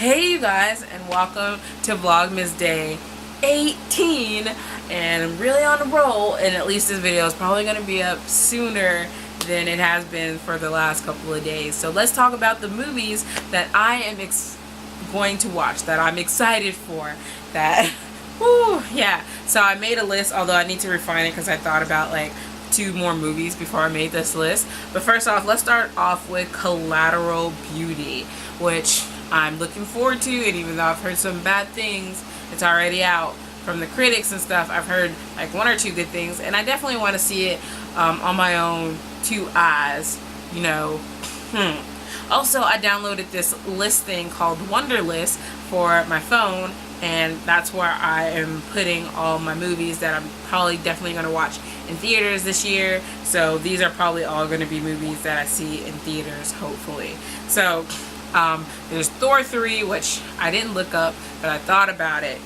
Hey you guys, and welcome to Vlogmas Day 18, and I'm really on a roll, and at least this video is probably going to be up sooner than it has been for the last couple of days. So let's talk about the movies that I am going to watch, that I'm excited for, that, woo, yeah. So I made a list, although I need to refine it because I thought about like 2 more movies before I made this list. But first off, let's start off with Collateral Beauty, which I'm looking forward to, and even though I've heard some bad things, it's already out from the critics and stuff. I've heard like 1 or 2 good things, and I definitely want to see it on my own 2 eyes, you know. Also, I downloaded this list thing called Wonderlist for my phone, and that's where I am putting all my movies that I'm probably definitely going to watch in theaters this year. So these are probably all going to be movies that I see in theaters, hopefully. So there's Thor 3, which I didn't look up, but I thought about it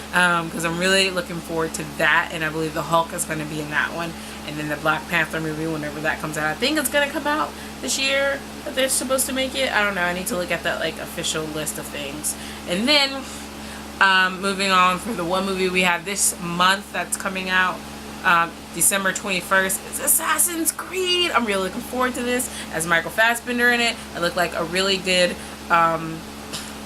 because I'm really looking forward to that, and I believe the Hulk is going to be in that one, and then the Black Panther movie whenever that comes out. I think it's going to come out this year that they're supposed to make it. I don't know. I need to look at that like official list of things. And then moving on, for the one movie we have this month that's coming out, December 21st, is Assassin's Creed. I'm really looking forward to this. As Michael Fassbender in it. It looked like a really good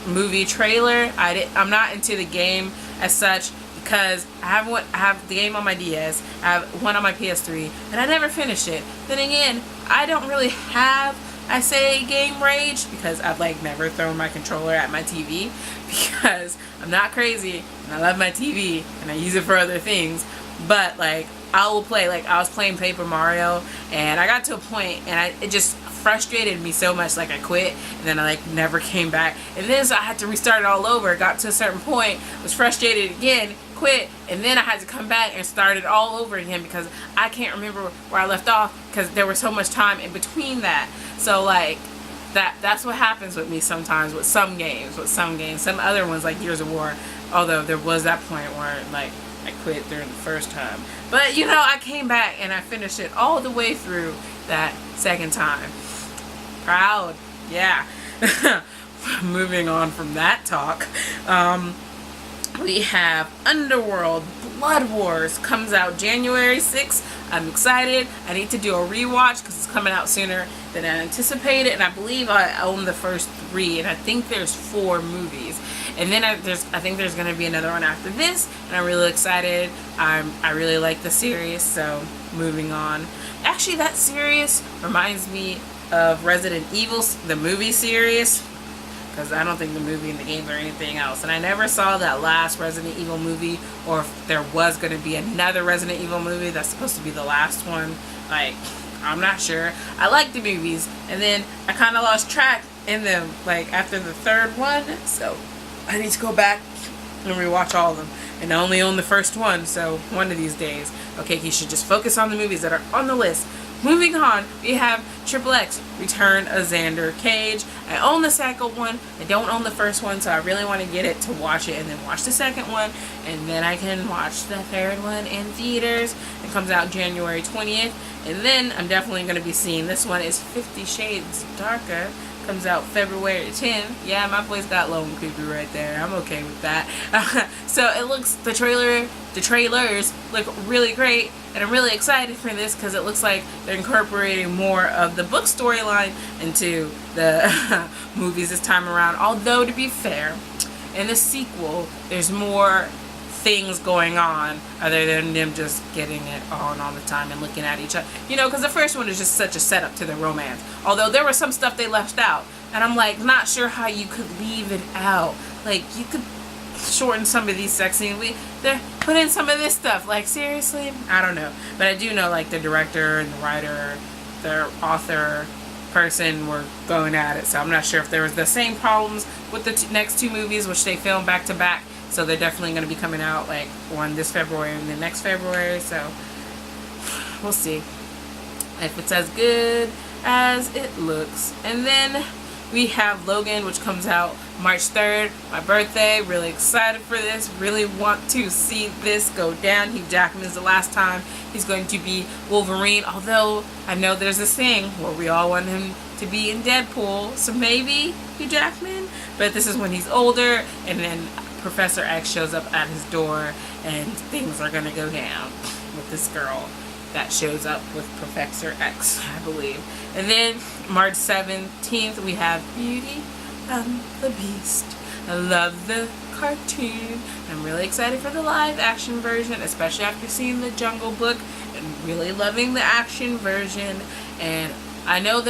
movie trailer. I'm not into the game as such because I have the game on my DS, I have one on my PS3, and I never finished it. Then again, I don't really have, I say, game rage, because I've like never thrown my controller at my TV because I'm not crazy and I love my TV and I use it for other things. But like I will play, like I was playing Paper Mario and I got to a point and it just frustrated me so much, like I quit, and then I like never came back, and then so I had to restart it all over. Got to a certain point, was frustrated again, quit, and then I had to come back and start it all over again because I can't remember where I left off because there was so much time in between that. So like that's what happens with me sometimes with some games. Some other ones like Gears of War, although there was that point where like I quit during the first time, but you know, I came back and I finished it all the way through that second time. Proud, yeah. Moving on from that talk, we have Underworld Blood Wars, comes out January 6th. I'm excited. I need to do a rewatch because it's coming out sooner than I anticipated, and I believe I own the first 3, and I think there's 4 movies, and then I think there's going to be another one after this, and I'm really excited. I really like the series. So moving on, actually that series reminds me of Resident Evil, the movie series, because I don't think the movie and the games are anything else, and I never saw that last Resident Evil movie, or if there was going to be another Resident Evil movie that's supposed to be the last one. Like, I'm not sure. I like the movies, and then I kind of lost track in them like after the 3rd one, so I need to go back and rewatch all of them, and I only own the first one, so one of these days. Okay, you should just focus on the movies that are on the list. Moving on, we have XXX, Return of Xander Cage. I own the second one. I don't own the first one, so I really want to get it to watch it and then watch the second one, and then I can watch the 3rd one in theaters. It comes out January 20th, and then I'm definitely going to be seeing this one is 50 Shades Darker. Comes out February 10th. Yeah, my voice got low and creepy right there. I'm okay with that. So it looks, the trailers look really great, and I'm really excited for this because it looks like they're incorporating more of the book storyline into the movies this time around. Although, to be fair, in the sequel, there's more things going on other than them just getting it on all the time and looking at each other, you know, because the first one is just such a setup to the romance, although there was some stuff they left out, and I'm like not sure how you could leave it out. Like, you could shorten some of these sex scenes, put in some of this stuff, like seriously, I don't know. But I do know like the director and the writer, the author person were going at it, so I'm not sure if there was the same problems with the next 2 movies, which they filmed back to back. So they're definitely going to be coming out, like, one this February and the next February. So we'll see if it's as good as it looks. And then we have Logan, which comes out March 3rd, my birthday. Really excited for this. Really want to see this go down. Hugh Jackman is the last time he's going to be Wolverine. Although I know there's this thing where we all want him to be in Deadpool, so maybe Hugh Jackman, but this is when he's older, and then Professor X shows up at his door, and things are gonna go down with this girl that shows up with Professor X, I believe. And then March 17th, we have Beauty and the Beast. I love the cartoon. I'm really excited for the live action version, especially after seeing the Jungle Book and really loving the action version. And I know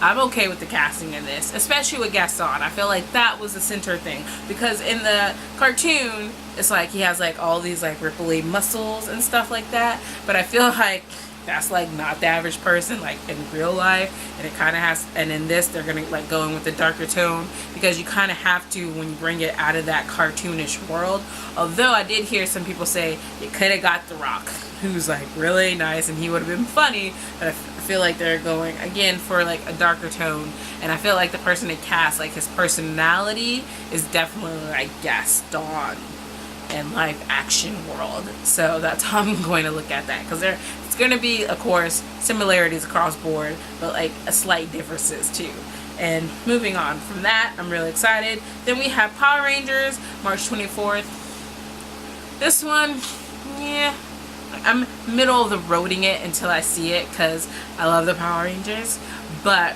I'm okay with the casting in this, especially with Gaston. I feel like that was the center thing, because in the cartoon it's like he has like all these like ripply muscles and stuff like that, but I feel like that's like not the average person like in real life, and it kind of has, and in this they're gonna like go in with the darker tone, because you kind of have to when you bring it out of that cartoonish world. Although I did hear some people say you could have got The Rock, who's like really nice and he would have been funny, but I feel like they're going again for like a darker tone, and I feel like the person they cast, like his personality is definitely like Gaston in live action world. So that's how I'm going to look at that, because it's going to be, of course, similarities across board, but like a slight differences too. And moving on from that, I'm really excited. Then we have Power Rangers, March 24th. This one, yeah, I'm middle of the roading it until I see it, because I love the Power Rangers, but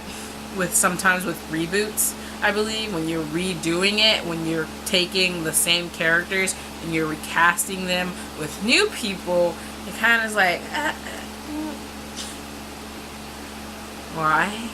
sometimes with reboots, I believe when you're redoing it, when you're taking the same characters and you're recasting them with new people, it kind of is like, why?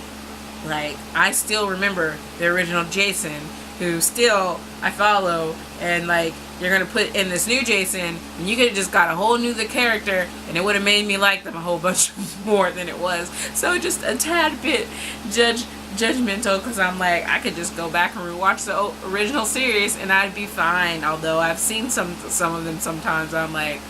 Like, I still remember the original Jason, who still I follow, and like, you're gonna put in this new Jason, and you could have just got a whole new original and it would have made me like them a whole bunch more than it was. So just a tad bit judgmental, because I'm like, I could just go back and rewatch the original series and I'd be fine. Although I've seen some of them sometimes, I'm like,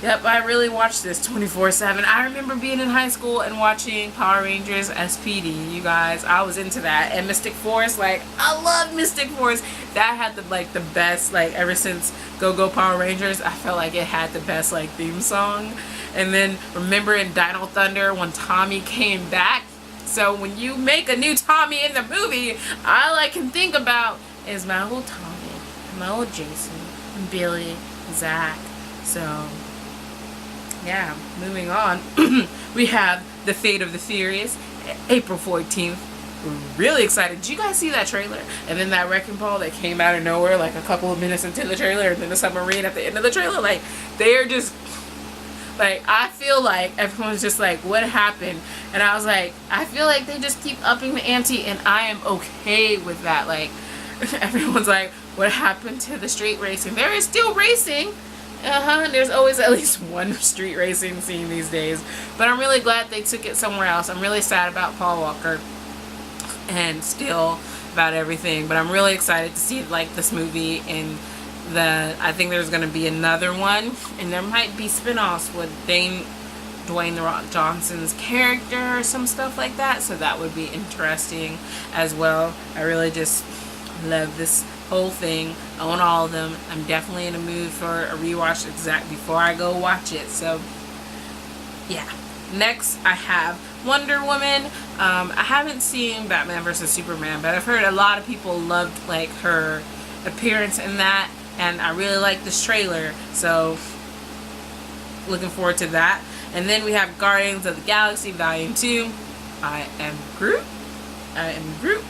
yep, I really watched this 24/7. I remember being in high school and watching Power Rangers SPD, you guys. I was into that. And Mystic Force, like, I love Mystic Force. That had the best, like, ever since Go Go Power Rangers, I felt like it had the best like theme song. And then remember in Dino Thunder when Tommy came back. So when you make a new Tommy in the movie, all I can think about is my old Tommy, my old Jason, and Billy, Zach. So yeah, moving on. We have The Fate of the Furious, April 14th. Really excited. Did you guys see that trailer? And then that wrecking ball that came out of nowhere like a couple of minutes into the trailer, and then the submarine at the end of the trailer. Like, they are just, like, I feel like everyone's just like, what happened? And I was like, I feel like they just keep upping the ante, and I am okay with that. Like, everyone's like, what happened to the street racing? There is still racing. There's always at least one street racing scene these days. But I'm really glad they took it somewhere else. I'm really sad about Paul Walker and still about everything. But I'm really excited to see like this movie, and I think there's going to be another one. And there might be spin-offs with Dwayne "The Rock" Johnson's character or some stuff like that. So that would be interesting as well. I really just love this whole thing. I own all of them. I'm definitely in a mood for a rewatch before I go watch it. So yeah. Next I have Wonder Woman. I haven't seen Batman vs Superman, but I've heard a lot of people loved like her appearance in that, and I really like this trailer, so looking forward to that. And then we have Guardians of the Galaxy Volume 2. I am Groot.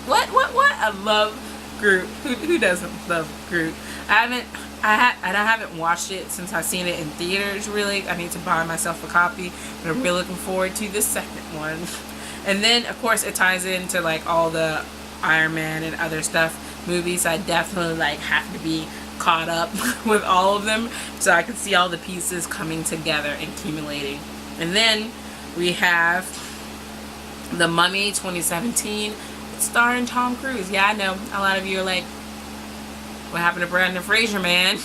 What? I love Groot. Who doesn't love Groot? I haven't watched it since I've seen it in theaters, really. I need to buy myself a copy, but I'm really looking forward to the second one. And then, of course, it ties into like all the Iron Man and other stuff movies. I definitely like have to be caught up with all of them so I can see all the pieces coming together and accumulating. And then we have The Mummy 2017, starring Tom Cruise. Yeah, I know a lot of you are like, what happened to Brandon Fraser, man?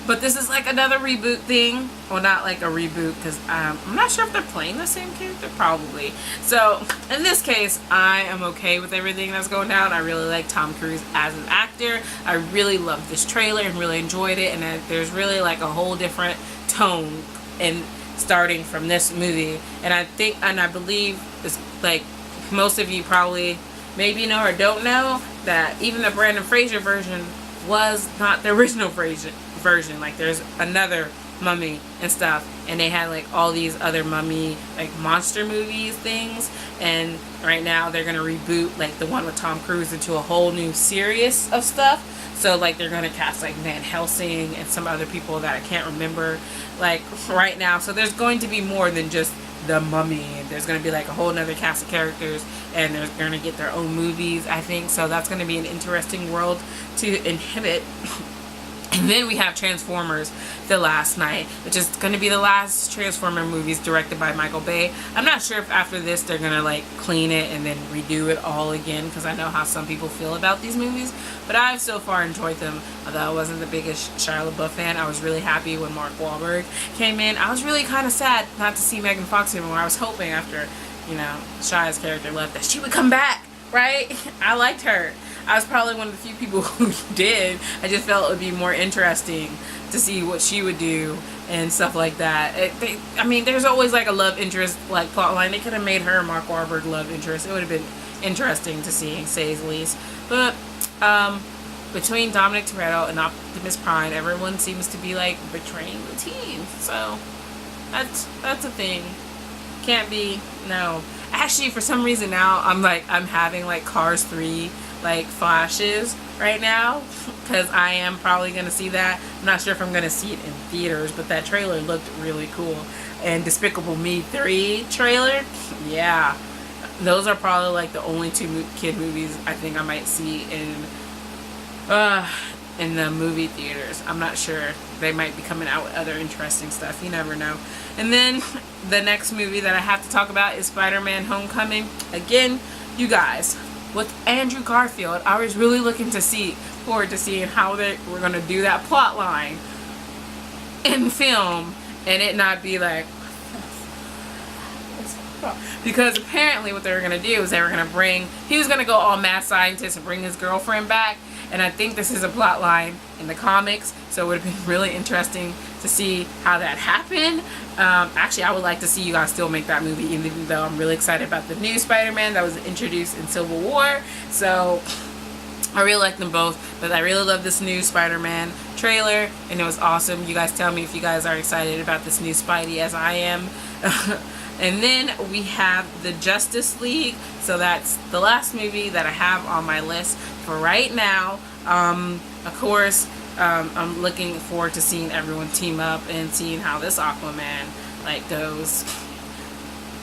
But this is like another reboot thing. Well, not like a reboot, because I'm not sure if they're playing the same character. Probably. So in this case, I am okay with everything that's going down. I really like Tom Cruise as an actor. I really loved this trailer and really enjoyed it. And there's really like a whole different tone in starting from this movie. And I think, and I believe, it's like most of you probably maybe know or don't know that even the Brandon Fraser version was not the original version. Like there's another Mummy and stuff, and they had like all these other Mummy like monster movies things, and right now they're gonna reboot like the one with Tom Cruise into a whole new series of stuff. So like they're gonna cast like Van Helsing and some other people that I can't remember like right now. So there's going to be more than just the Mummy. There's gonna be like a whole nother cast of characters, and they're gonna get their own movies, I think. So that's gonna be an interesting world to inhabit. And then we have Transformers The Last Night, which is going to be the last Transformer movies directed by Michael Bay. I'm not sure if after this they're going to like clean it and then redo it all again, because I know how some people feel about these movies. But I've so far enjoyed them. Although I wasn't the biggest Shia LaBeouf fan, I was really happy when Mark Wahlberg came in. I was really kind of sad not to see Megan Fox anymore. I was hoping after, you know, Shia's character left that she would come back, right? I liked her. I was probably one of the few people who did. I just felt it would be more interesting to see what she would do and stuff like that. I mean, there's always like a love interest like plot line. They could have made her Mark Wahlberg love interest. It would have been interesting to see, say the least. But between Dominic Toretto and Optimus Prime, everyone seems to be like betraying the team. So that's a thing. Can't be, no. Actually, for some reason now I'm having like Cars 3 like flashes right now, because I am probably gonna see that. I'm not sure if I'm gonna see it in theaters, but that trailer looked really cool. And Despicable Me 3 trailer, yeah, those are probably like the only two kid movies I think I might see in the movie theaters. I'm not sure. They might be coming out with other interesting stuff. You never know. And then the next movie that I have to talk about is Spider-Man Homecoming. Again, you guys, with Andrew Garfield, I was really looking forward to seeing how they were going to do that plot line in film, and it not be like, because apparently what they were going to do is they were going to he was going to go all mad scientist and bring his girlfriend back, and I think this is a plot line in the comics, so it would have been really interesting to see how that happened. Actually, I would like to see you guys still make that movie, even though I'm really excited about the new Spider-Man that was introduced in Civil War. So I really like them both, but I really love this new Spider-Man trailer, and it was awesome. You guys tell me if you guys are excited about this new Spidey as I am. And then we have the Justice League. So that's the last movie that I have on my list for right now. Of course, I'm looking forward to seeing everyone team up and seeing how this Aquaman like goes.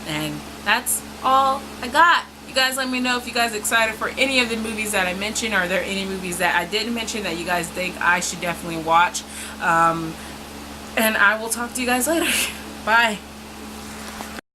And that's all I got. You guys let me know if you guys are excited for any of the movies that I mentioned. Are there any movies that I didn't mention that you guys think I should definitely watch? And I will talk to you guys later. Bye.